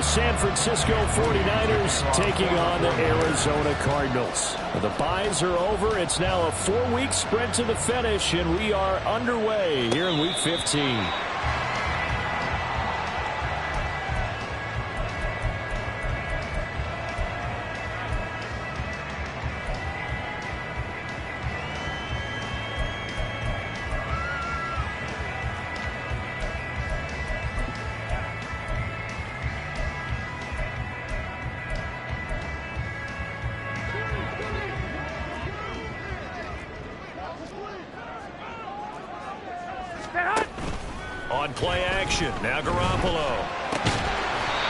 The San Francisco 49ers taking on the Arizona Cardinals. The byes are over. It's now a 4-week sprint to the finish, and we are underway here in Week 15. On play action, now Garoppolo.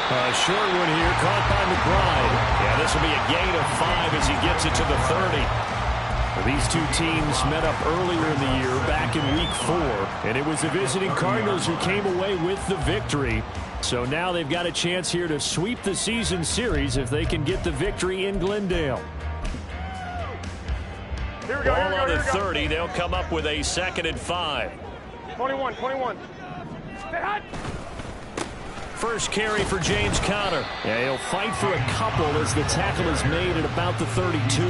A short one here, caught by McBride. Yeah, this will be a gain of 5 as he gets it to the 30. These two teams met up earlier in the year, back in Week 4, and it was the visiting Cardinals who came away with the victory. So now they've got a chance here to sweep the season series if they can get the victory in Glendale. Ball on the 30, they'll come up with a 2nd and 5. 21. First carry for James Conner. Yeah, he'll fight for a couple as the tackle is made at about the 32.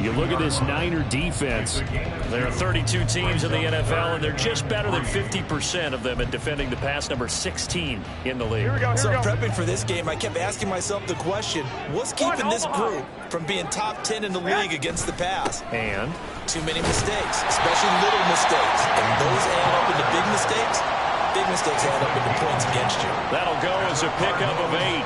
You look at this Niner defense. There are 32 teams in the NFL, and they're just better than 50% of them at defending the pass, number 16 in the league. So prepping for this game, I kept asking myself the question, what's keeping this group from being top 10 in the league against the pass? And too many mistakes, especially little mistakes. And those add up into big mistakes. Big mistakes add up into points against you. That'll go as a pickup of 8.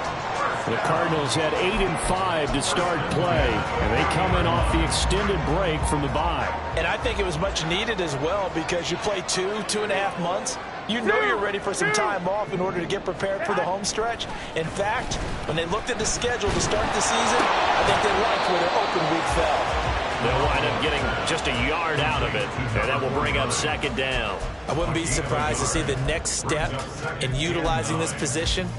The Cardinals had 8 and 5 to start play, and they come in off the extended break from the bye. And I think it was much needed as well because you play 2.5 months. You know you're ready for some time off in order to get prepared for the home stretch. In fact, when they looked at the schedule to start the season, I think they liked where their open week fell. They'll wind up getting just a yard out of it, and that will bring up 2nd down. I wouldn't be surprised to see the next step in utilizing this position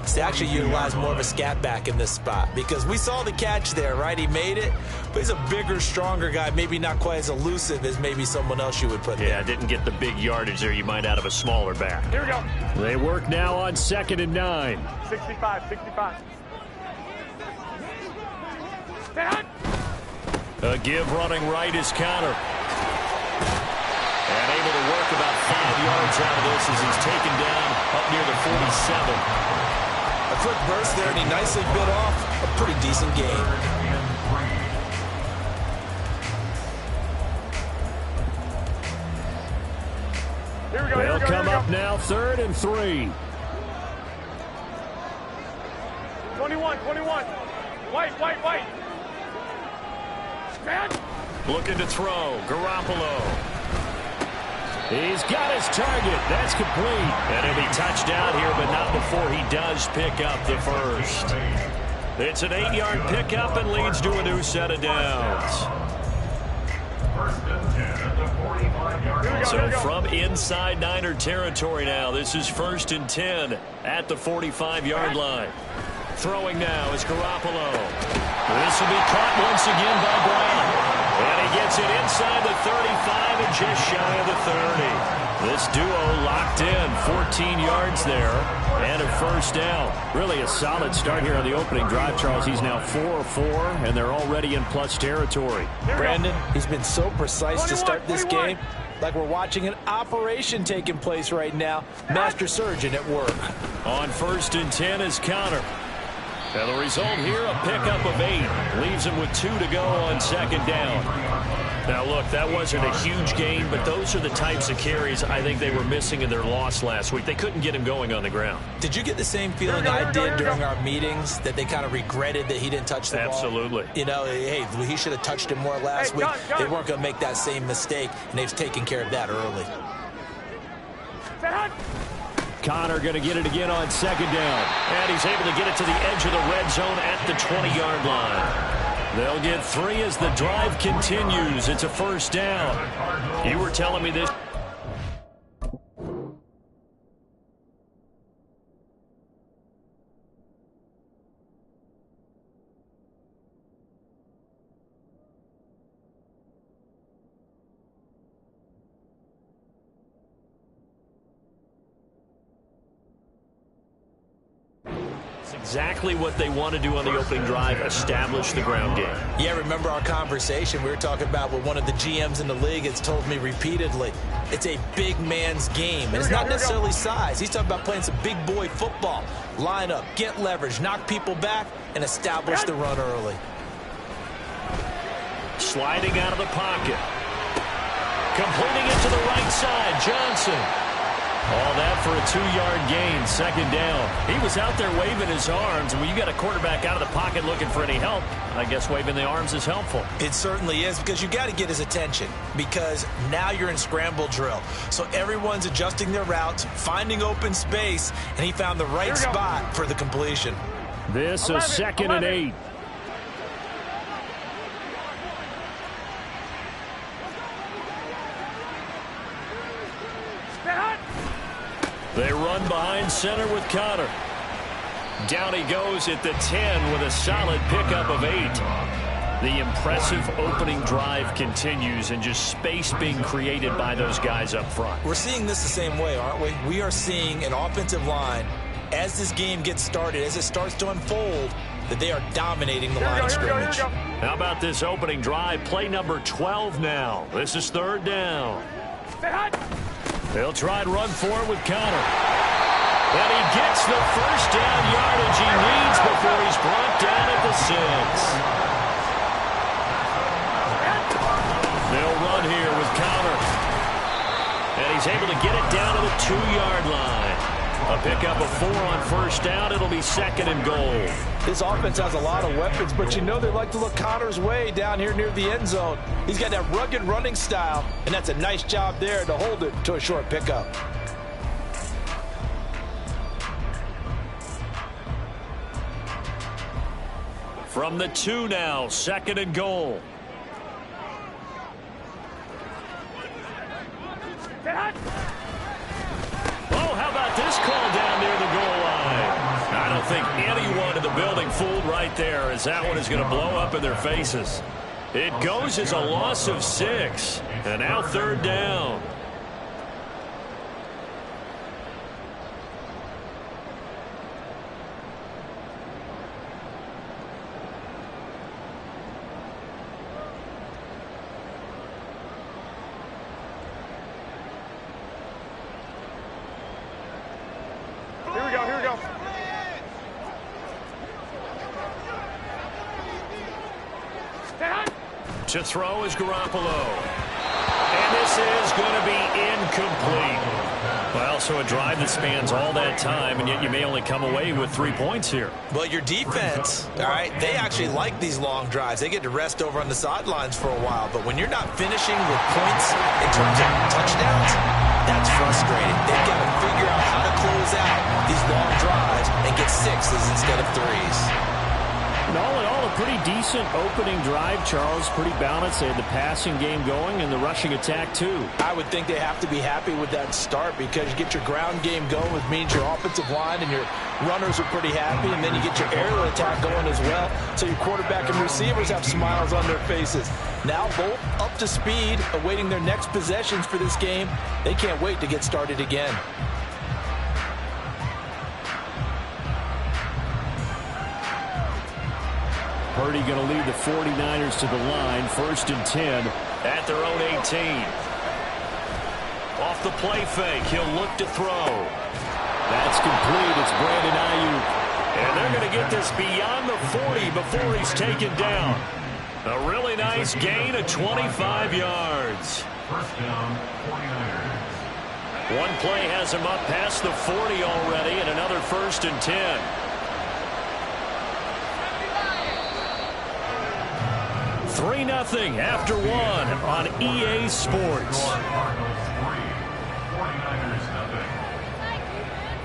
is to actually utilize more of a scat back in this spot. Because we saw the catch there, right? He made it, but he's a bigger, stronger guy, maybe not quite as elusive as maybe someone else you would put there. Yeah, didn't get the big yardage there you might out of a smaller back. Here we go. They work now on 2nd and 9. 65. Stay hot. A give running right is Conner. And able to work about 5 yards out of this as he's taken down up near the 47. A quick burst there, and he nicely bit off a pretty decent gain. Here we go. They'll come up now 3rd and 3. 21. White. Looking to throw. Garoppolo. He's got his target. That's complete. And he'll be touched out here, but not before he does pick up the first. It's an 8-yard pickup and leads to a new set of downs. So from inside Niner territory now, this is 1st and 10 at the 45-yard line. Throwing now is Garoppolo. This will be caught once again by Brown. And he gets it inside the 35 and just shy of the 30. This duo locked in, 14 yards there, and a 1st down. Really a solid start here on the opening drive, Charles. He's now 4 of 4, and they're already in plus territory. Brandon, he's been so precise to start this game, like we're watching an operation taking place right now. Master surgeon at work. On 1st and 10 is Conner. And the result here, a pickup of 8. Leaves him with 2 to go on 2nd down. Now, look, that wasn't a huge gain, but those are the types of carries I think they were missing in their loss last week. They couldn't get him going on the ground. Did you get the same feeling I did during our meetings, that they kind of regretted that he didn't touch the ball? Absolutely. You know, hey, he should have touched it more last week. They weren't going to make that same mistake, and they've taken care of that early. Conner going to get it again on 2nd down. And he's able to get it to the edge of the red zone at the 20-yard line. They'll get 3 as the drive continues. It's a 1st down. You were telling me this. exactly what they want to do on the opening drive, establish the ground game. Yeah, remember our conversation we were talking about with one of the GMs in the league has told me repeatedly, it's a big man's game. And it's not necessarily size. He's talking about playing some big boy football. Line up, get leverage, knock people back, and establish the run early. Sliding out of the pocket. Completing it to the right side, Johnson. All that for a 2-yard gain, second down. He was out there waving his arms, and when you got a quarterback out of the pocket looking for any help, I guess waving the arms is helpful. It certainly is, because you got to get his attention, because now you're in scramble drill. So everyone's adjusting their routes, finding open space, and he found the right spot for the completion. This is 2nd and 8. They run behind center with Connor. Down he goes at the 10 with a solid pickup of 8. The impressive opening drive continues, and just space being created by those guys up front. We're seeing this the same way, aren't we? We are seeing an offensive line, as this game gets started, as it starts to unfold, that they are dominating the line of scrimmage. How about this opening drive? Play number 12 now. This is 3rd down. They'll try and run for it with Connor. And he gets the first down yardage he needs before he's brought down at the 6. They'll run here with Connor. And he's able to get it down to the 2-yard line. A pickup of 4 on first down. It'll be 2nd and goal. This offense has a lot of weapons, but you know they like to look Connor's way down here near the end zone. He's got that rugged running style, and that's a nice job there to hold it to a short pickup. From the 2 now, 2nd and goal. Oh, how about this call down near the goal line? I don't think anyone in the building fooled right there, as that one is going to blow up in their faces. It goes as a loss of 6, and now 3rd down. Here we go. To throw is Garoppolo. And this is going to be incomplete. Well, so a drive that spans all that time, and yet you may only come away with 3 points here. Well, your defense, all right, they actually like these long drives. They get to rest over on the sidelines for a while. But when you're not finishing with points in terms of touchdowns, that's frustrating. They've got to figure out how to close out these long drives and get 6s instead of 3s. And all in all, a pretty decent opening drive, Charles. Pretty balanced. They had the passing game going and the rushing attack, too. I would think they have to be happy with that start, because you get your ground game going, which means your offensive line and your runners are pretty happy, and then you get your aerial attack going as well. So your quarterback and receivers have smiles on their faces. Now both up to speed, awaiting their next possessions for this game. They can't wait to get started again. Purdy going to lead the 49ers to the line. 1st and 10 at their own 18. Off the play fake, he'll look to throw. That's complete. It's Brandon Ayuk. And they're going to get this beyond the 40 before he's taken down. A really nice gain of 25 yards. First down, 49ers. One play has him up past the 40 already, and another 1st and 10. 3-0 after 1 on EA Sports.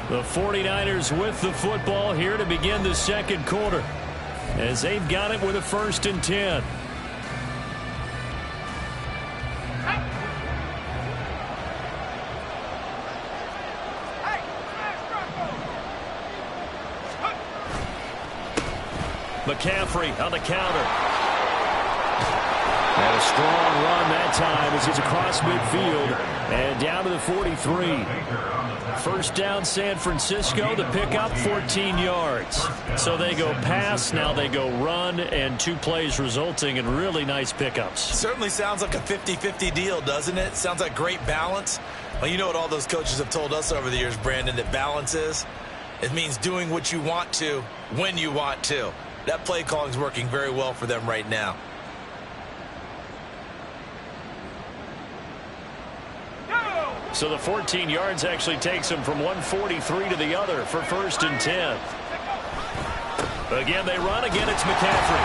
The 49ers with the football here to begin the 2nd quarter, as they've got it with a 1st and 10. McCaffrey on the counter. And a strong run that time as he's across midfield and down to the 43. First down, San Francisco. The pickup, 14 yards. So they go pass, now they go run, and 2 plays resulting in really nice pickups. Certainly sounds like a 50-50 deal, doesn't it? Sounds like great balance. Well, you know what all those coaches have told us over the years, Brandon, that balance is? It means doing what you want to when you want to. That play calling is working very well for them right now. So the 14 yards actually takes him from 143 to the other for 1st and 10. Again, they run. Again, it's McCaffrey.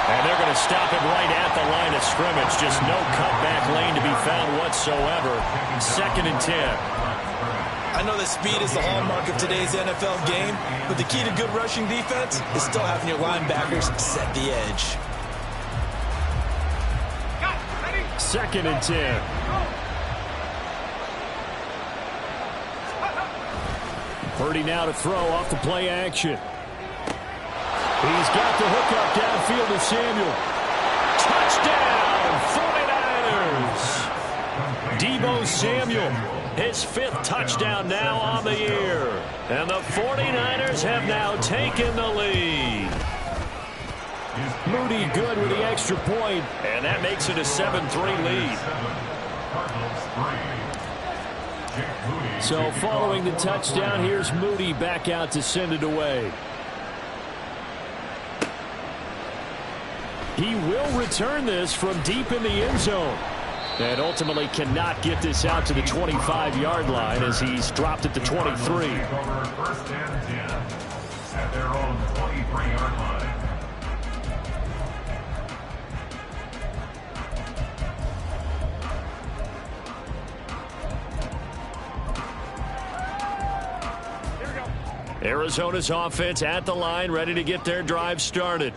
And they're going to stop it right at the line of scrimmage. Just no cutback lane to be found whatsoever. 2nd and 10. I know that speed is the hallmark of today's NFL game, but the key to good rushing defense is still having your linebackers set the edge. 2nd and 10. Purdy now to throw off the play action. He's got the hook up downfield to Samuel. Touchdown, 49ers! Deebo Samuel, his 5th touchdown now on the year. And the 49ers have now taken the lead. Moody good with the extra point, and that makes it a 7-3 lead. So following the touchdown, here's Moody back out to send it away. He will return this from deep in the end zone. And ultimately cannot get this out to the 25-yard line as he's dropped at the 23. 1st and 10 at their own 23-yard line. Arizona's offense at the line, ready to get their drive started.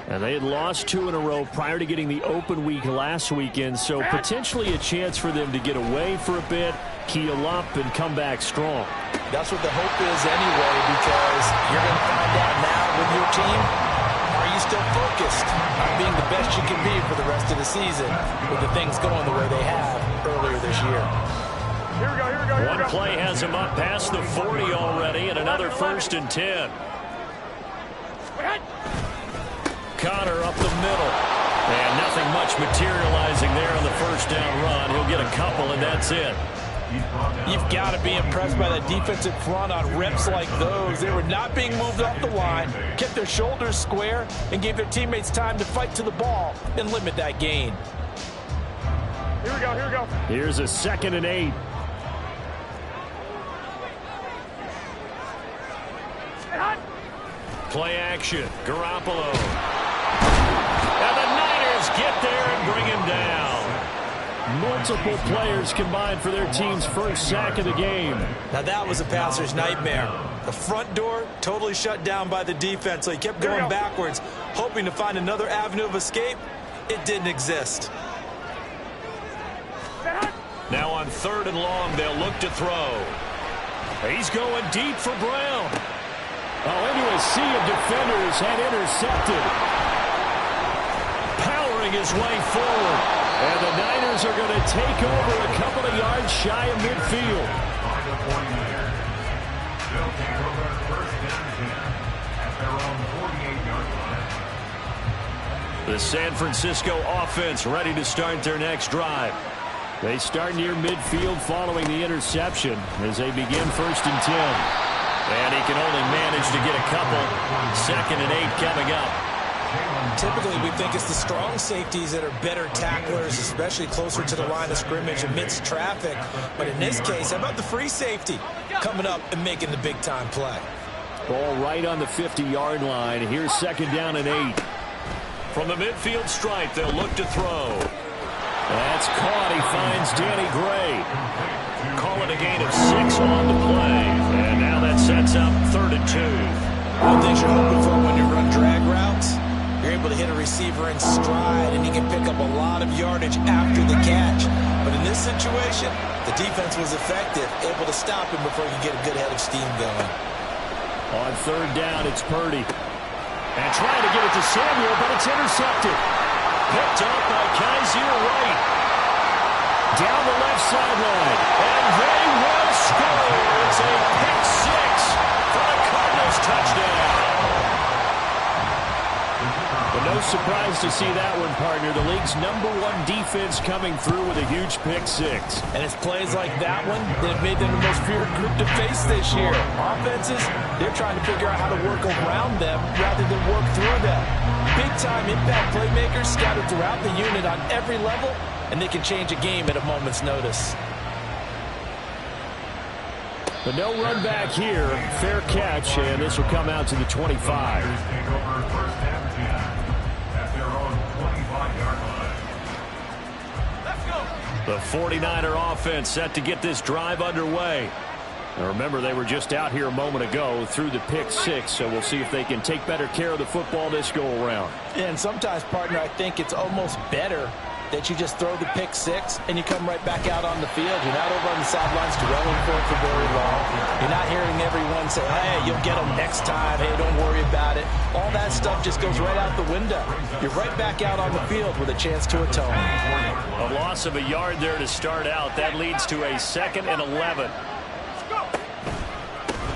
And they had lost 2 in a row prior to getting the open week last weekend, so potentially a chance for them to get away for a bit, keel up, and come back strong. That's what the hope is anyway, because you're going to find out now with your team, are you still focused on being the best you can be for the rest of the season with the things going the way they have earlier this year? Here we go, here we go, here we go. One play has him up past the 40 already, and another 1st and 10. Connor up the middle. And nothing much materializing there on the 1st down run. He'll get a couple, and that's it. You've got to be impressed by that defensive front on reps like those. They were not being moved off the line, kept their shoulders square, and gave their teammates time to fight to the ball and limit that gain. Here we go, here we go. Here's a 2nd and 8. Play action. Garoppolo. And the Niners get there and bring him down. Multiple players combined for their team's 1st sack of the game. Now that was a passer's nightmare. The front door totally shut down by the defense, so he kept going backwards, hoping to find another avenue of escape. It didn't exist. Now on 3rd and long, they'll look to throw. He's going deep for Brown. Oh, into a sea of defenders and intercepted. Powering his way forward. And the Niners are going to take over a couple of yards shy of midfield. They'll take over 1st and 10 at their own 48-yard line. The San Francisco offense ready to start their next drive. They start near midfield following the interception as they begin 1st and 10. And he can only manage to get a couple. 2nd and 8 coming up. Typically, we think it's the strong safeties that are better tacklers, especially closer to the line of scrimmage amidst traffic. But in this case, how about the free safety coming up and making the big-time play? Ball right on the 50-yard line. Here's 2nd down and 8. From the midfield stripe, they'll look to throw. That's caught. He finds Danny Gray. Call it a gain of 6 on the play. And now that sets up 3rd and 2. One thing you're hoping for when you run drag routes, you're able to hit a receiver in stride, and he can pick up a lot of yardage after the catch. But in this situation, the defense was effective, able to stop him before he could get a good head of steam going. On 3rd down, it's Purdy. And trying to get it to Samuel, but it's intercepted. picked up by Kaiser White. Down the left sideline, and they will score. It's a pick six for the Cardinals touchdown. But no surprise to see that one, partner. The league's #1 defense coming through with a huge pick six. And it's plays like that one that have made them the most feared group to face this year. Offenses, they're trying to figure out how to work around them rather than work through them. Big-time impact playmakers scattered throughout the unit on every level, and they can change a game at a moment's notice. But no run back here. Fair catch, and this will come out to the 25. The 49er offense set to get this drive underway. Now remember, they were just out here a moment ago through the pick six, so we'll see if they can take better care of the football this go around. And sometimes, partner, I think it's almost better that you just throw the pick six and you come right back out on the field. You're not over on the sidelines dwelling for it for very long. You're not hearing everyone say, hey, you'll get them next time. Hey, don't worry about it. All that stuff just goes right out the window. You're right back out on the field with a chance to atone. A loss of a yard there to start out. That leads to a 2nd and 11.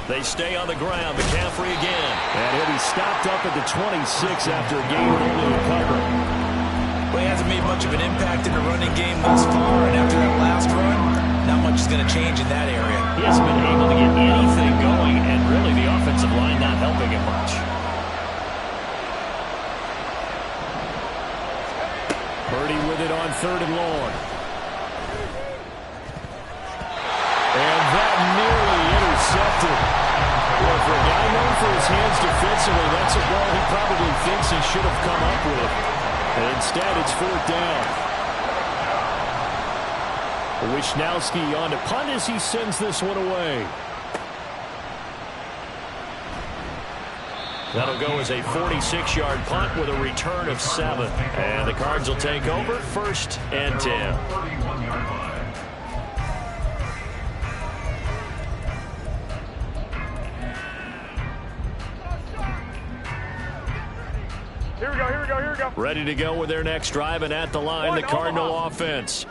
They stay on the ground. McCaffrey again. And he'll be stopped up at the 26 after a gain of only a cover. Well, he hasn't made much of an impact in the running game thus far, and after that last run, not much is going to change in that area. He hasn't been able to get anything going, and really the offensive line not helping him much. Purdy with it on 3rd and long. And that nearly intercepted. Well, for a guy known for his hands defensively, that's a ball he probably thinks he should have come up with. And instead, it's 4th down. Wishnowski on to punt as he sends this one away. That'll go as a 46-yard punt with a return of 7. And the Cards will take over 1st and 10. Here we go, here we go, here we go. Ready to go with their next drive, and at the line, the Cardinal offense.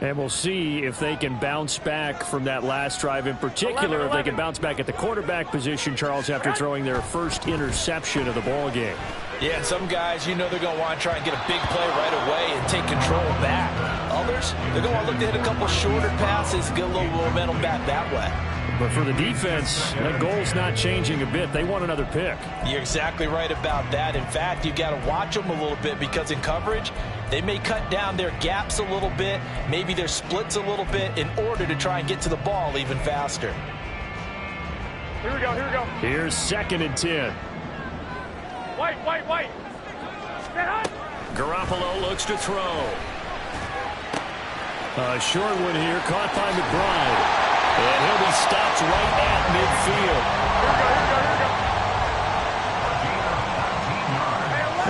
And we'll see if they can bounce back from that last drive in particular, if they can bounce back at the quarterback position, Charles, after throwing their first interception of the ball game. Yeah, and some guys, you know they're going to want to try and get a big play right away and take control back. Others, they're going to want to look to hit a couple shorter passes, get a little momentum back that way. But for the defense, that goal's not changing a bit. They want another pick. You're exactly right about that. In fact, you've got to watch them a little bit because in coverage, they may cut down their gaps a little bit, maybe their splits a little bit in order to try and get to the ball even faster. Here we go, here we go. Here's 2nd and 10. White. Get hot. Garoppolo looks to throw. A short one here, caught by McBride. And he'll be stopped right at midfield.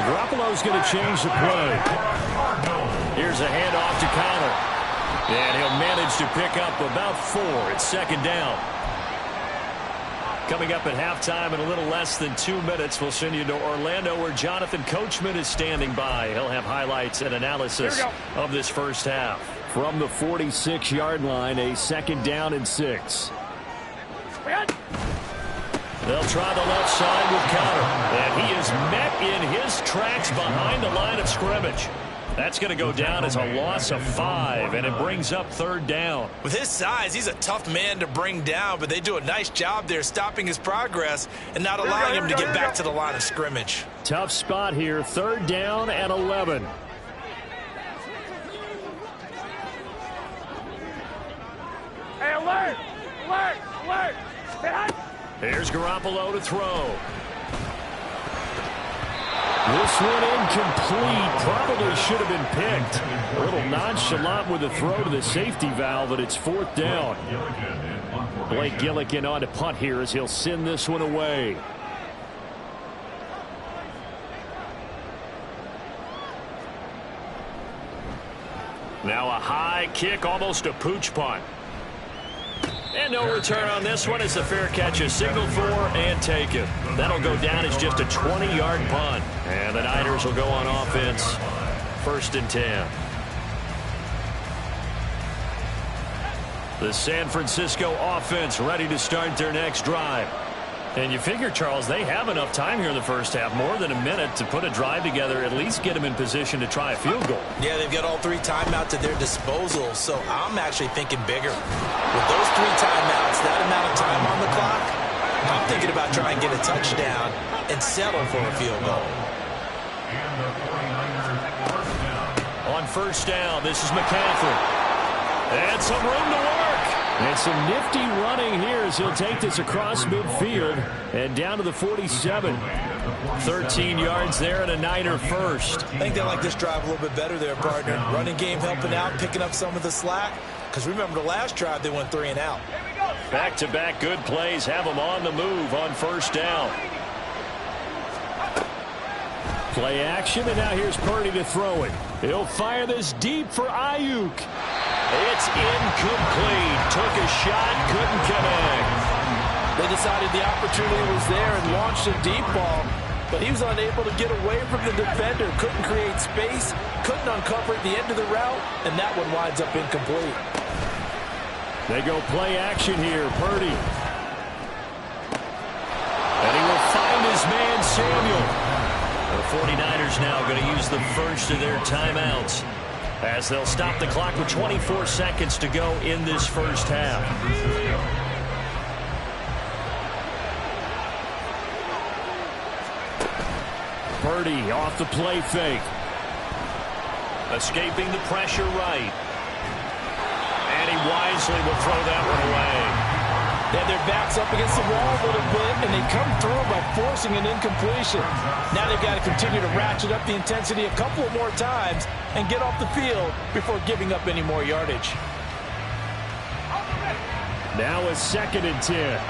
Garoppolo's going to change the play. Here's a handoff to Connor. And he'll manage to pick up about 4. It's 2nd down. Coming up at halftime in a little less than 2 minutes, we'll send you to Orlando where Jonathan Coachman is standing by. He'll have highlights and analysis of this first half. From the 46-yard line, a 2nd down and 6. They'll try the left side with Connor. And he is met in his tracks behind the line of scrimmage. That's going to go down as a loss of 5, and it brings up 3rd down. With his size, he's a tough man to bring down, but they do a nice job there stopping his progress and not allowing him to get back to the line of scrimmage. Tough spot here, 3rd down and 11. Hey, alert! Here's Garoppolo to throw. This one incomplete. Probably should have been picked. A little nonchalant with the throw to the safety valve, but it's 4th down. Blake Gillikin on to punt here as he'll send this one away. Now a high kick, almost a pooch punt. And no return on this one as the fair catch is signaled for and taken. That'll go down as just a 20-yard punt. And the Niners will go on offense First and 10. The San Francisco offense ready to start their next drive. And you figure, Charles, they have enough time here in the first half, more than a minute, to put a drive together, at least get them in position to try a field goal. Yeah, they've got all 3 timeouts at their disposal, so I'm actually thinking bigger. With those 3 timeouts, that amount of time on the clock, I'm thinking about trying to get a touchdown and settle for a field goal. On first down, this is McCaffrey. And some room to work. And some nifty running here as he'll take this across midfield and down to the 47. 13 yards there and a Niner first. I think they like this drive a little bit better there, partner. Running game helping out, picking up some of the slack. Because remember the last drive, they went 3 and out. Back-to-back good plays have them on the move on first down. Play action, and now here's Purdy to throw it. He'll fire this deep for Ayuk. It's incomplete. Took a shot, couldn't connect. They decided the opportunity was there and launched a deep ball, but he was unable to get away from the defender. Couldn't create space, couldn't uncover at the end of the route, and that one winds up incomplete. They go play action here, Purdy. And he will find his man, Samuel. The 49ers now going to use the first of their timeouts, as they'll stop the clock with 24 seconds to go in this first half. Purdy off the play fake. Escaping the pressure right. And he wisely will throw that one away. They have their backs up against the wall a little bit, and they come through by forcing an incompletion. Now they've got to continue to ratchet up the intensity a couple of more times and get off the field before giving up any more yardage. Now a 2nd and 10.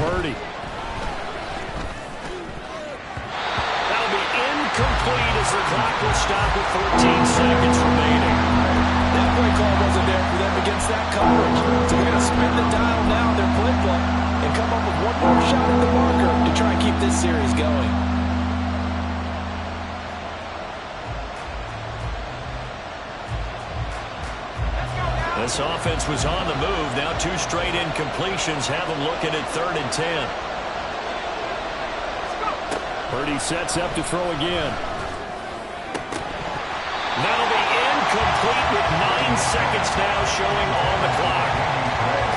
Purdy. That'll be incomplete as the clock will stop with 14 seconds remaining. That play call wasn't there for them against that coverage. So they're going to spin the dial now in their playbook and come up with one more shot at the marker to try and keep this series going. This offense was on the move. Now 2 straight incompletions have them looking at 3rd and 10. Purdy sets up to throw again. That'll be incomplete with 9 seconds now showing on the clock.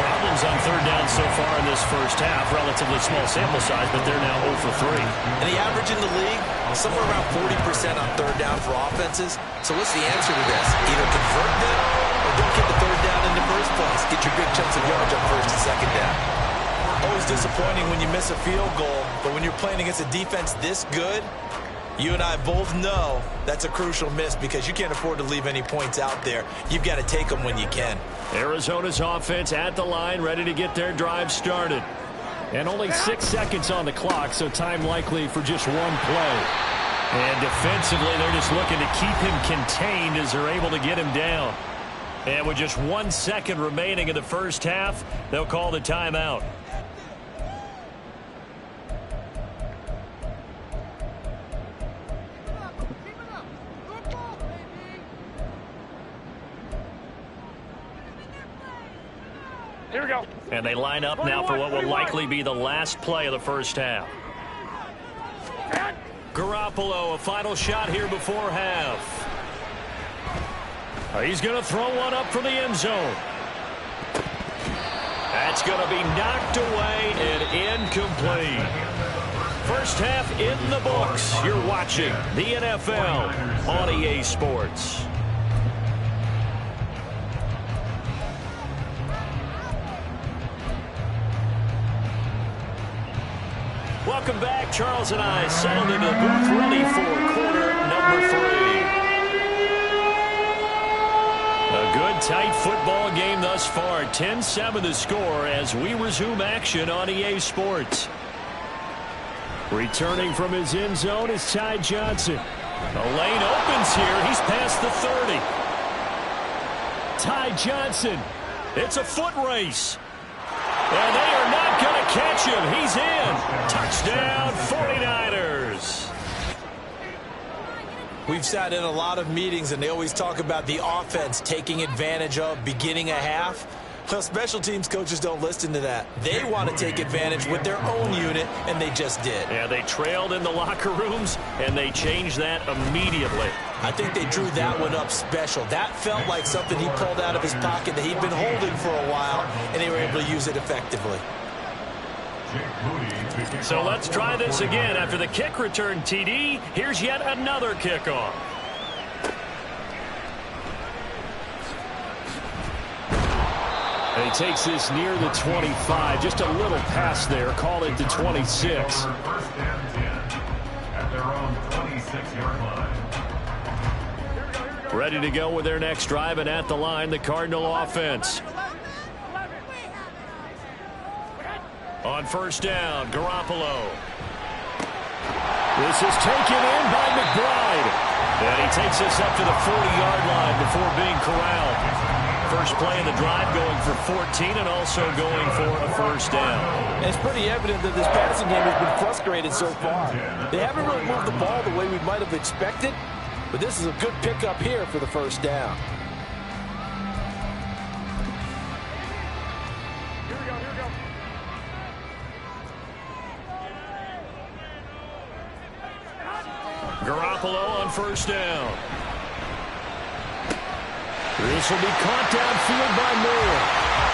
Problems on 3rd down so far in this first half. Relatively small sample size, but they're now 0 for 3. And the average in the league, somewhere around 40% on 3rd down for offenses. So what's the answer to this? Either convert them or don't get the 3rd down in the first place. Get your big chunks of yards on 1st and 2nd down. Always disappointing when you miss a field goal, but when you're playing against a defense this good, you and I both know that's a crucial miss because you can't afford to leave any points out there. You've got to take them when you can. Arizona's offense at the line, ready to get their drive started. And only 6 seconds on the clock, so time likely for just one play. And defensively, they're just looking to keep him contained as they're able to get him down. And with just 1 second remaining in the first half, they'll call the timeout. Here we go. And they line up now for what will likely be the last play of the first half. Garoppolo, a final shot here before half. He's going to throw one up for the end zone. That's going to be knocked away and incomplete. First half in the books. You're watching the NFL on EA Sports. Welcome back. Charles and I settled into the booth ready for quarter number 3. A good, tight football game thus far. 10-7 the score as we resume action on EA Sports. Returning from his end zone is Ty Johnson. The lane opens here. He's past the 30. Ty Johnson. It's a foot race. And they are not going to catch him. He's in. Touchdown, 49ers. We've sat in a lot of meetings, and they always talk about the offense taking advantage of beginning a half. Well, special teams coaches don't listen to that. They want to take advantage with their own unit, and they just did. Yeah, they trailed in the locker rooms, and they changed that immediately. I think they drew that one up special. That felt like something he pulled out of his pocket that he'd been holding for a while, and they were able to use it effectively. So let's try this again. After the kick return TD, here's yet another kickoff. And he takes this near the 25. Just a little pass there. Call it the 26. First and 10 at their own 26-yard line. Ready to go with their next drive, and at the line, the Cardinal offense. On first down, Garoppolo. This is taken in by McBride. And he takes us up to the 40-yard line before being corralled. First play of the drive going for 14 and also going for a first down. And it's pretty evident that this passing game has been frustrated so far. They haven't really moved the ball the way we might have expected, but this is a good pickup here for the first down. Garoppolo on first down. This will be caught downfield by Moore.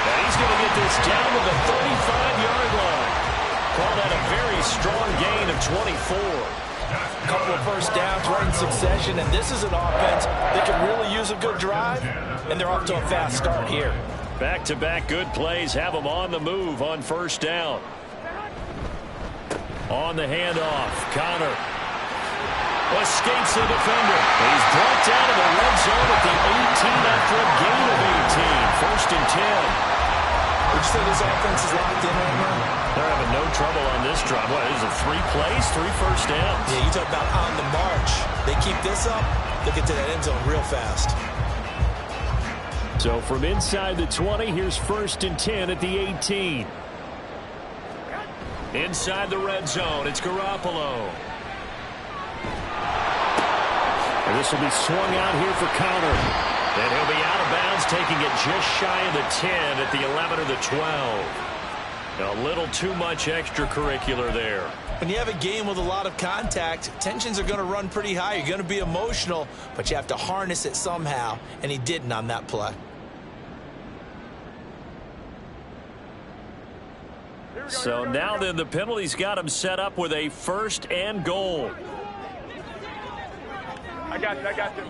And he's going to get this down to the 35-yard line. Call that a very strong gain of 24. A couple of first downs right in succession, and this is an offense that can really use a good drive, and they're off to a fast start here. Back-to-back good plays have them on the move on first down. On the handoff, Connor escapes the defender. He's brought down to the red zone at the 18 after a gain of 18. First and 10. Would you say this offense is locked in right now? They're having no trouble on this drive. What is it, 3 plays, 3 first downs? Yeah, you talk about on the march. They keep this up, they'll get to that end zone real fast. So from inside the 20, here's first and 10 at the 18. Inside the red zone, it's Garoppolo. And this will be swung out here for Connor. And he'll be out of bounds, taking it just shy of the 10 at the 11 or the 12. A little too much extracurricular there. When you have a game with a lot of contact, tensions are going to run pretty high. You're going to be emotional, but you have to harness it somehow, and he didn't on that play. So now then, the penalty's got him set up with a first and goal. I got you.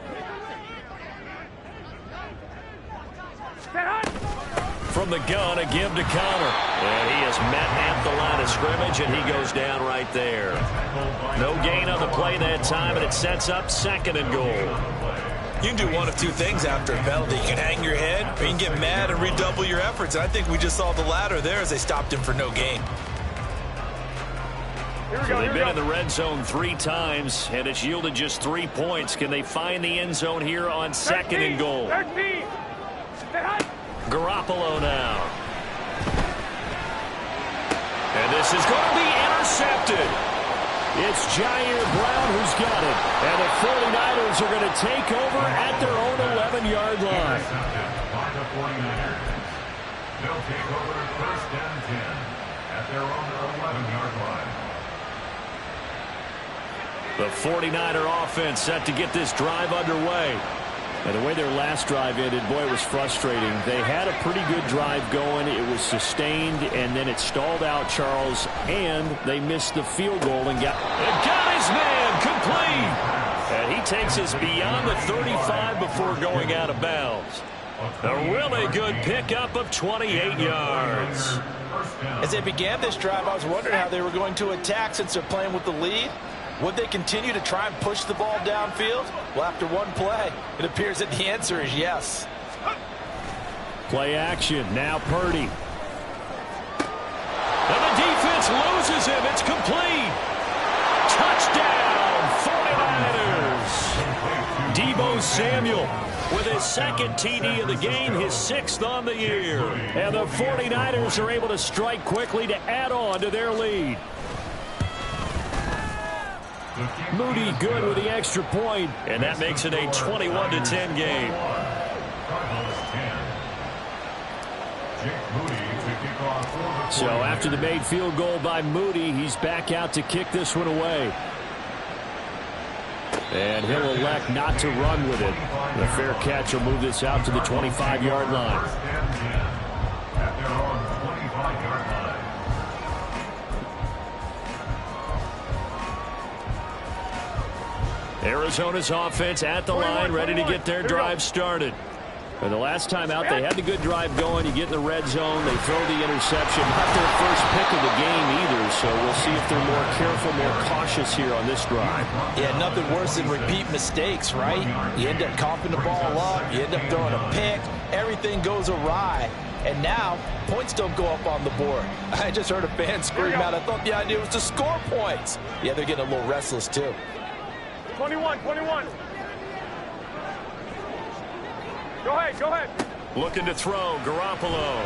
From the gun, a give to Connor. And he is met at the line of scrimmage, and he goes down right there. No gain on the play that time, and it sets up second and goal. You can do one of two things after a penalty. You can hang your head, or you can get mad and redouble your efforts. And I think we just saw the latter there as they stopped him for no gain. So they've been in the red zone 3 times, and it's yielded just 3 points. Can they find the end zone here on second and goal? 13. Garoppolo now. And this is going to be intercepted. It's Jair Brown who's got it. And the 49ers are going to take over at their own 11-yard line. By the 49ers. They'll take over first and 10 at their own 11-yard line. The 49er offense set to get this drive underway. And the way their last drive ended, boy, it was frustrating. They had a pretty good drive going. It was sustained, and then it stalled out, Charles, and they missed the field goal and got his man complete. And he takes us beyond the 35 before going out of bounds. A really good pickup of 28 yards. As they began this drive, I was wondering how they were going to attack since they're playing with the lead. Would they continue to try and push the ball downfield? Well, after one play, it appears that the answer is yes. Play action. Now Purdy. And the defense loses him. It's complete. Touchdown, 49ers. Deebo Samuel with his second TD of the game, his 6th on the year. And the 49ers are able to strike quickly to add on to their lead. Moody good with the extra point. And that makes it a 21-10 game. So after the made field goal by Moody, he's back out to kick this one away. And he'll elect not to run with it. The fair catch will move this out to the 25-yard line. Arizona's offense at the line, ready to get their drive started. And the last time out, they had the good drive going. You get in the red zone, they throw the interception. Not their first pick of the game either, so we'll see if they're more careful, more cautious here on this drive. Yeah, nothing worse than repeat mistakes, right? You end up coughing the ball up, you end up throwing a pick, everything goes awry. And now, points don't go up on the board. I just heard a fan scream out, I thought the idea was to score points. Yeah, they're getting a little restless too. 21. Go ahead. Looking to throw, Garoppolo.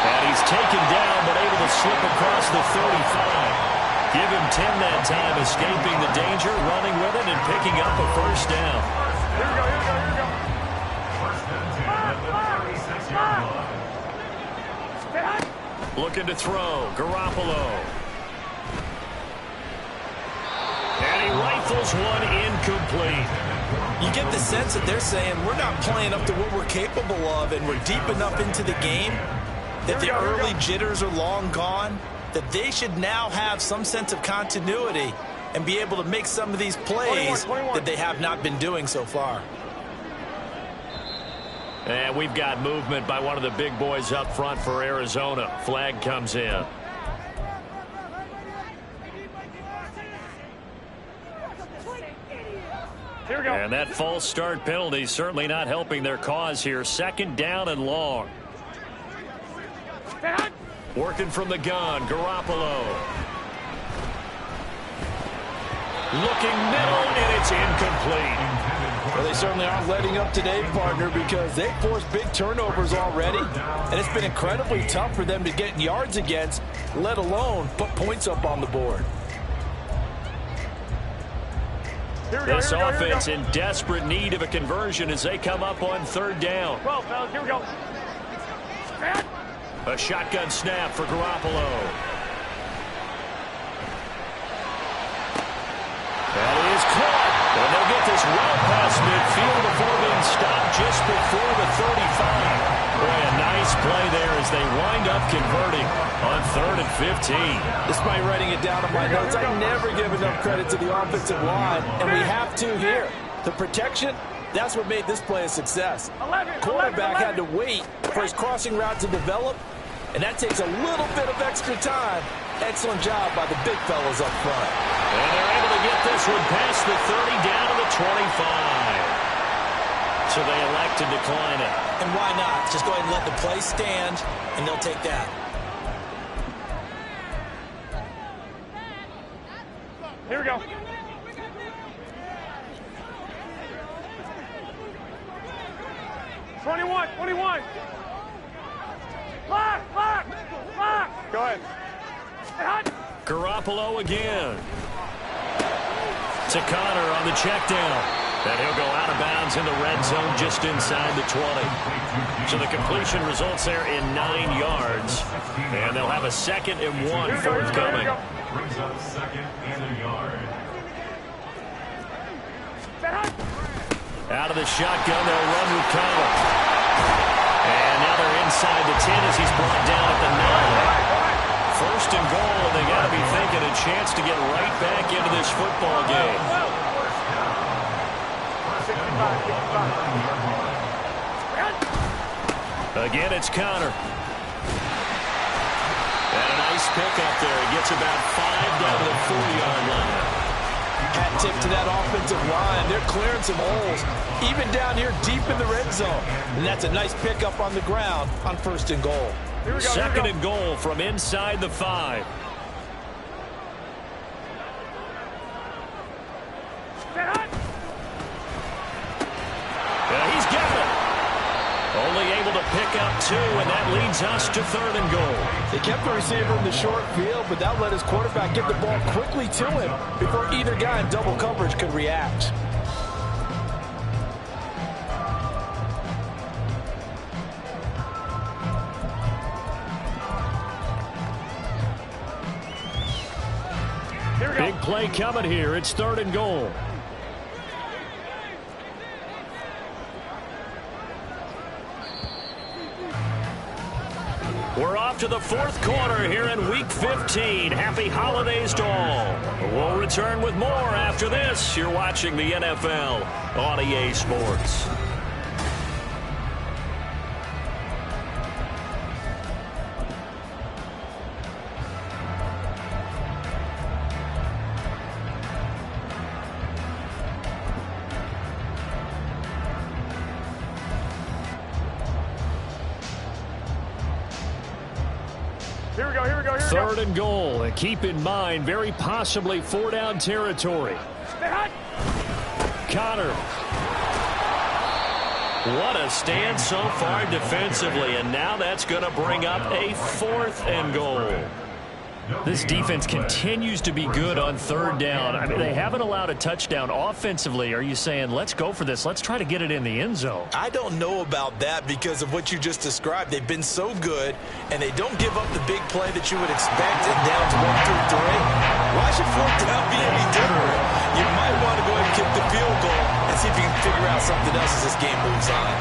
And he's taken down, but able to slip across the 35. Give him 10 that time, escaping the danger, running with it, and picking up a first down. Here we go. Looking to throw, Garoppolo. And he rifles one incomplete. You get the sense that they're saying we're not playing up to what we're capable of, and we're deep enough into the game that the early jitters are long gone, that they should now have some sense of continuity and be able to make some of these plays 21. that they have not been doing so far. And we've got movement by one of the big boys up front for Arizona. Flag comes in. Here we go. And that false start penalty certainly not helping their cause here. Second down and long. Working from the gun, Garoppolo. Looking middle, and it's incomplete. Well, they certainly aren't letting up today, partner, because they've forced big turnovers already, and it's been incredibly tough for them to get yards against, let alone put points up on the board. This offense in desperate need of a conversion as they come up on third down. 12, fellas, here we go. A shotgun snap for Garoppolo. That is caught. And they'll get this well past midfield before being stopped just before the 35. Boy, a nice play there as they wind up converting on 3rd and 15. Despite writing it down on my notes, I never give enough credit to the offensive line, and we have to here. The protection, that's what made this play a success. Quarterback had to wait for his crossing route to develop, and that takes a little bit of extra time. Excellent job by the big fellas up front. And they're able to get this one past the 30 down to the 25. So they elect to decline it. And why not? Just go ahead and let the play stand, and they'll take that. Here we go. Twenty-one. Lock. Go ahead. Garoppolo again. To Connor on the check down. And he'll go out of bounds in the red zone just inside the 20. So the completion results there in 9 yards. And they'll have a 2nd and 1 forthcoming. Brings up 2nd and a yard. Out of the shotgun, they'll run with Connor. And now they're inside the 10 as he's brought down at the 9. 1st and goal, and they got to be thinking a chance to get right back into this football game. Again, it's Connor. And a nice pick up there. He gets about 5 down to the 40-yard line. Hat tip to that offensive line. They're clearing some holes, even down here deep in the red zone. And that's a nice pickup on the ground on 1st and goal. 2nd and goal from inside the 5. Yeah, he's got it. Only able to pick up 2, and that leads us to 3rd and goal. They kept the receiver in the short field, but that let his quarterback get the ball quickly to him before either guy in double coverage could react. Big play coming here. It's 3rd and goal. We're off to the 4th quarter here in Week 15. Happy holidays to all. We'll return with more after this. You're watching the NFL on EA Sports. Here we go, here we go, here we go. 3rd and goal. And keep in mind, very possibly 4-down territory. Stay hot. Connor. What a stand so far defensively, and now that's going to bring up a 4th and goal. This defense continues to be good on 3rd down. I mean, they haven't allowed a touchdown offensively. Are you saying, let's go for this? Let's try to get it in the end zone. I don't know about that because of what you just described. They've been so good, and they don't give up the big play that you would expect in downs 1 through 3. Why should 4th down be any different? You might want to go ahead and kick the field goal and see if you can figure out something else as this game moves on.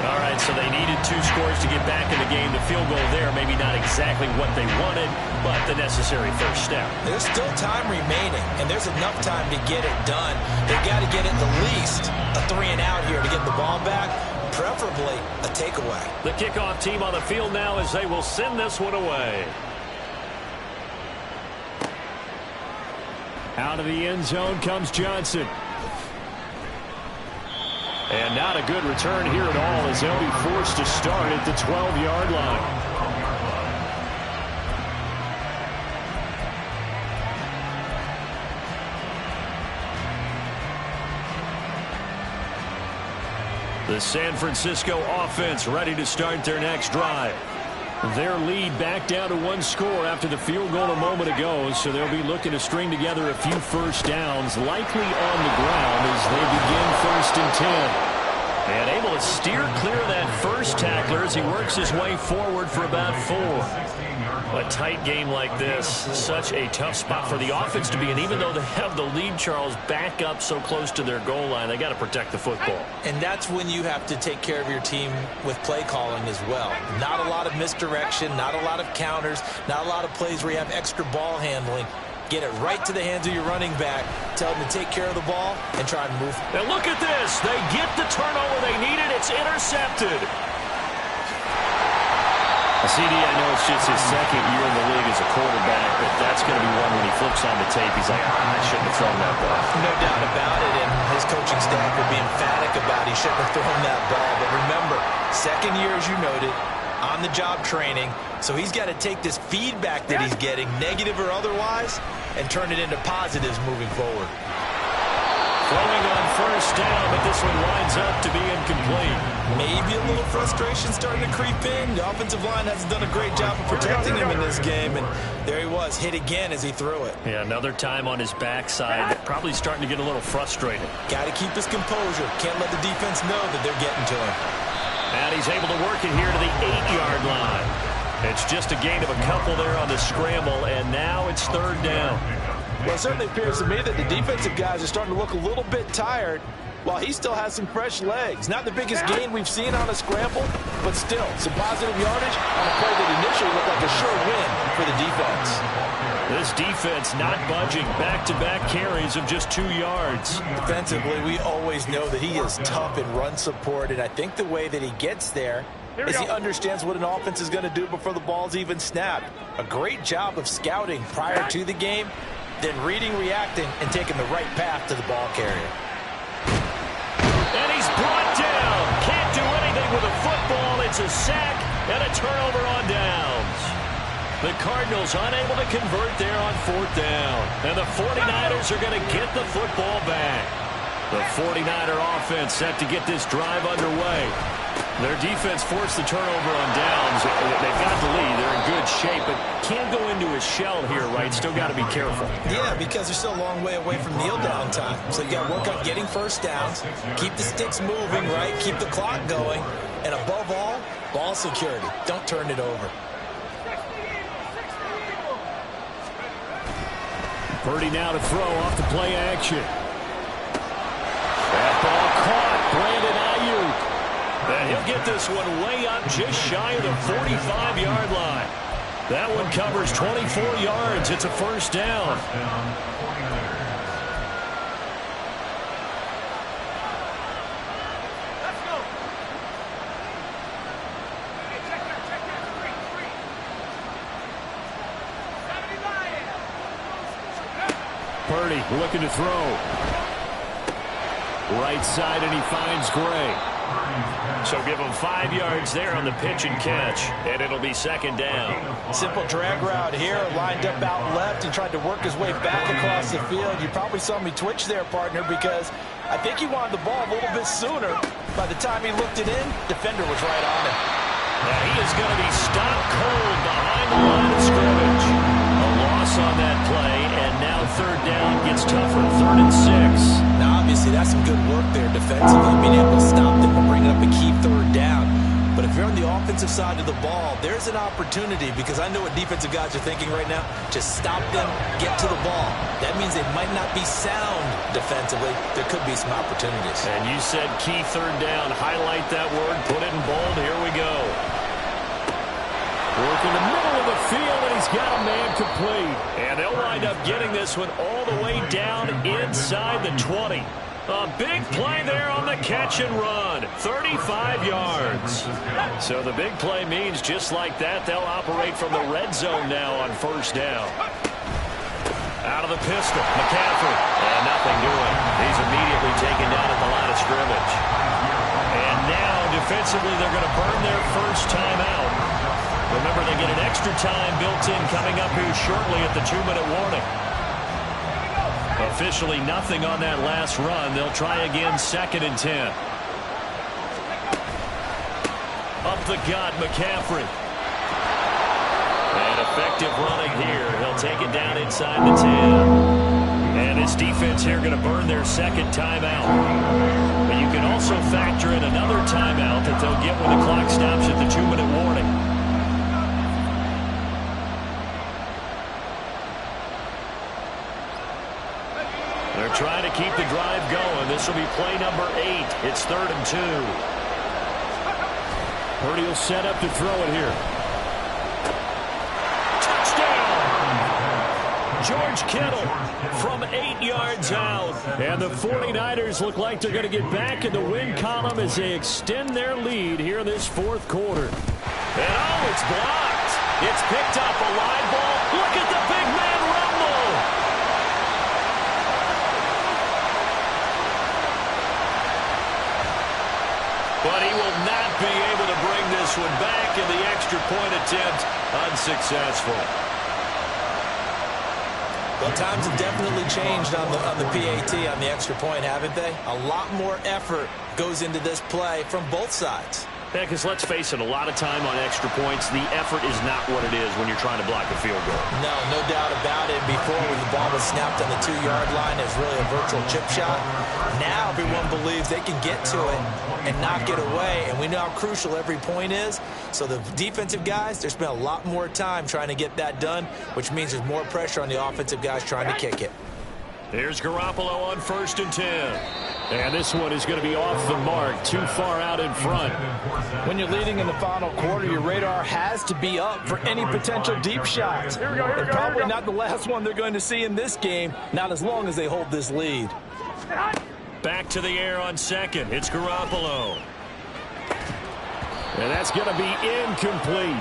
All right, so they needed 2 scores to get back in the game. The field goal there, maybe not exactly what they wanted, but the necessary first step. There's still time remaining, and there's enough time to get it done. They've got to get at least a 3-and-out here to get the ball back, preferably a takeaway. The kickoff team on the field now as they will send this one away. Out of the end zone comes Johnson. And not a good return here at all as they'll be forced to start at the 12-yard line. The San Francisco offense ready to start their next drive. Their lead back down to 1 score after the field goal a moment ago, so they'll be looking to string together a few first downs, likely on the ground as they begin 1st and 10. And able to steer clear of that first tackler as he works his way forward for about 4. A tight game like this, such a tough spot for the offense to be in. Even though they have the lead, Charles, back up so close to their goal line, they got to protect the football. And that's when you have to take care of your team with play calling as well. Not a lot of misdirection, not a lot of counters, not a lot of plays where you have extra ball handling. Get it right to the hands of your running back. Tell them to take care of the ball and try and move. And look at this. They get the turnover they needed. It's intercepted. CD, I know it's just his 2nd year in the league as a quarterback, but that's going to be one when he flips on the tape. He's like, I shouldn't have thrown that ball. No doubt about it, and his coaching staff would be emphatic about he shouldn't have thrown that ball. But remember, 2nd year, as you noted, on-the-job training, so he's got to take this feedback that he's getting, negative or otherwise, and turn it into positives moving forward. Throwing on 1st down, but this one winds up to be incomplete. Maybe a little frustration starting to creep in. The offensive line hasn't done a great job of protecting him in this game, and there he was, hit again as he threw it. Yeah, another time on his backside, probably starting to get a little frustrated. Got to keep his composure. Can't let the defense know that they're getting to him. And he's able to work it here to the 8-yard line. It's just a gain of a couple there on the scramble, and now it's 3rd down. Well, it certainly appears to me that the defensive guys are starting to look a little bit tired while he still has some fresh legs. Not the biggest gain we've seen on a scramble, but still some positive yardage on a play that initially looked like a sure win for the defense. This defense not budging. Back-to-back carries of just 2 yards. Defensively, we always know that he is tough in run support, and I think the way that he gets there is he understands what an offense is going to do before the ball's even snapped. A great job of scouting prior to the game, then reading, reacting, and taking the right path to the ball carrier. And he's brought down. Can't do anything with a football. It's a sack and a turnover on downs. The Cardinals unable to convert there on 4th down. And the 49ers are going to get the football back. The 49er offense set to get this drive underway. Their defense forced the turnover on downs. They've got the lead. They're in good shape, but can't go into a shell here, right? Still got to be careful. Yeah, because they're still a long way away from kneel down time. So you got to work on getting first downs, keep the sticks moving, right? Keep the clock going. And above all, ball security. Don't turn it over. Purdy now to throw off the play action. That ball caught. Brandon Ayuk. And he'll get this one way up just shy of the 45-yard line. That one covers 24 yards. It's a first down. Purdy looking to throw. Right side, and he finds Gray. So give him 5 yards there on the pitch and catch, and it'll be second down. Simple drag route here, lined up out left and tried to work his way back across the field. You probably saw me twitch there, partner, because I think he wanted the ball a little bit sooner. By the time he looked it in, defender was right on him. Now he is going to be stopped cold behind the line of scrimmage. A loss on that play, and now third down gets tougher, 3rd and 6. Now, obviously, that's some good work there defensively, being able to stop them and bring up a key third down. But if you're on the offensive side of the ball, there's an opportunity, because I know what defensive guys are thinking right now. Just stop them, get to the ball. That means they might not be sound defensively. There could be some opportunities. And you said key third down. Highlight that word, put it in bold. Here we go. Work in the middle of the field, and he's got a man complete. And they'll wind up getting this one all the way down inside the 20. A big play there on the catch and run. 35 yards. So the big play means just like that, they'll operate from the red zone now on first down. Out of the pistol, McCaffrey. And nothing doing. He's immediately taken down at the line of scrimmage. And now, defensively, they're going to burn their first timeout. Remember, they get an extra time built in coming up here shortly at the 2-minute warning. Officially nothing on that last run. They'll try again, 2nd and 10. Up the gut, McCaffrey. And effective running here. He'll take it down inside the 10. And his defense here going to burn their second timeout. But you can also factor in another timeout that they'll get when the clock stops at the 2-minute warning. They're trying to keep the drive going. This will be play number 8. It's 3rd and 2. Purdy will set up to throw it here. Touchdown! George Kittle from 8 yards out. And the 49ers look like they're going to get back in the win column as they extend their lead here in this 4th quarter. And oh, it's blocked. It's picked up, a live ball. Look at the big man rumble. But he will not be able to bring this one back, and the extra point attempt unsuccessful. Well, times have definitely changed on the PAT, on the extra point, haven't they? A lot more effort goes into this play from both sides. Yeah, because let's face it, a lot of time on extra points, the effort is not what it is when you're trying to block a field goal. No doubt about it. Before, when the ball was snapped on the 2-yard line, it was really a virtual chip shot. Now everyone believes they can get to it and knock it away, and we know how crucial every point is. So the defensive guys, they spent a lot more time trying to get that done, which means there's more pressure on the offensive guys trying to kick it. Here's Garoppolo on 1st and 10. And this one is going to be off the mark, too far out in front. When you're leading in the final quarter, your radar has to be up for any potential deep shots. And probably not the last one they're going to see in this game, not as long as they hold this lead. Back to the air on 2nd. It's Garoppolo. And that's going to be incomplete.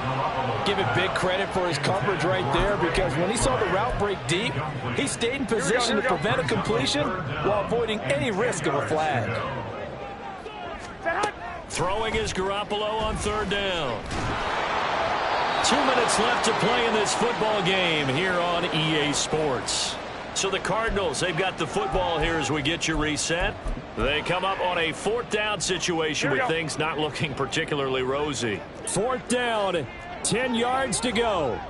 Give it big credit for his coverage right there, because when he saw the route break deep, he stayed in position to prevent a completion while avoiding any risk of a flag. Throwing is Garoppolo on 3rd down. 2 minutes left to play in this football game here on EA Sports. So the Cardinals, they've got the football here as we get you reset. They come up on a 4th down situation with things not looking particularly rosy. 4th down, 10 yards to go.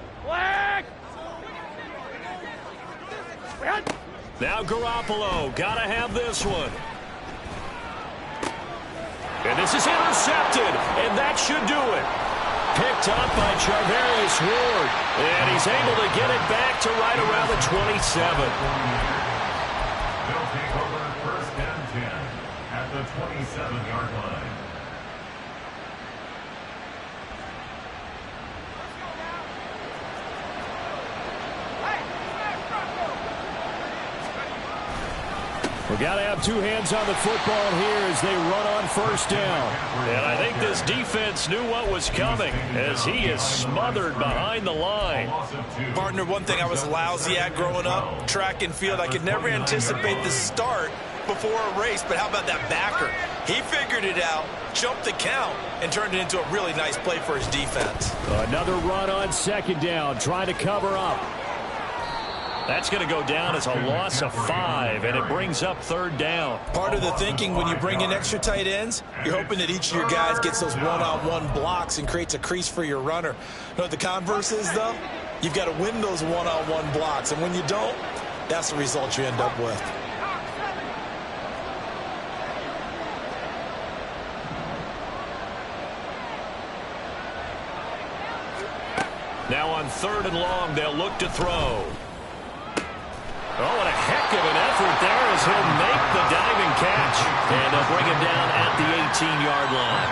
Now Garoppolo, got to have this one. And this is intercepted, and that should do it. Picked up by Charvarius Ward, and he's able to get it back to right around the 27. They'll take over 1st and 10 at the 27-yard line. We got to have 2 hands on the football here as they run on 1st down. And I think this defense knew what was coming as he is smothered behind the line. Partner, one thing I was lousy at growing up, track and field, I could never anticipate the start before a race, but how about that backer? He figured it out, jumped the count, and turned it into a really nice play for his defense. Another run on 2nd down, trying to cover up. That's going to go down as a loss of 5, and it brings up 3rd down. Part of the thinking when you bring in extra tight ends, you're hoping that each of your guys gets those one-on-one blocks and creates a crease for your runner. You know what the converse is, though? You've got to win those one-on-one blocks, and when you don't, that's the result you end up with. Now on 3rd and long, they'll look to throw. Oh, and a heck of an effort there as he'll make the diving catch. And they'll bring him down at the 18-yard line.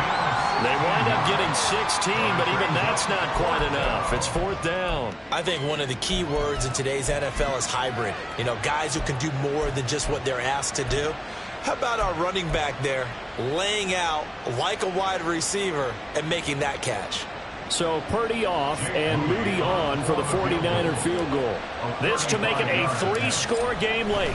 They wind up getting 16, but even that's not quite enough. It's 4th down. I think one of the key words in today's NFL is hybrid. You know, guys who can do more than just what they're asked to do. How about our running back there laying out like a wide receiver and making that catch? So Purdy off and Moody on for the 49er field goal. This to make it a 3-score game late.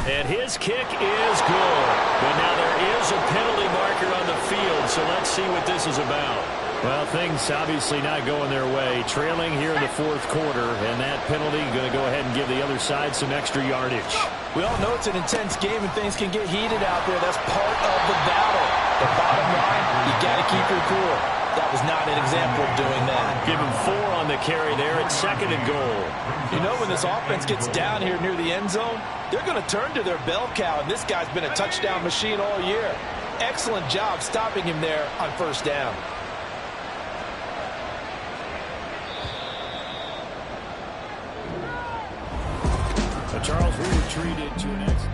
And his kick is good. But now there is a penalty marker on the field, so let's see what this is about. Well, things obviously not going their way. Trailing here in the 4th quarter, and that penalty going to go ahead and give the other side some extra yardage. We all know it's an intense game and things can get heated out there. That's part of the battle. The bottom line, you got to keep your cool. That was not an example of doing that. Give him 4 on the carry there at 2nd and goal. You know, when this offense gets down here near the end zone, they're going to turn to their bell cow, and this guy's been a touchdown machine all year. Excellent job stopping him there on 1st down. Charles, we retreated to an exit.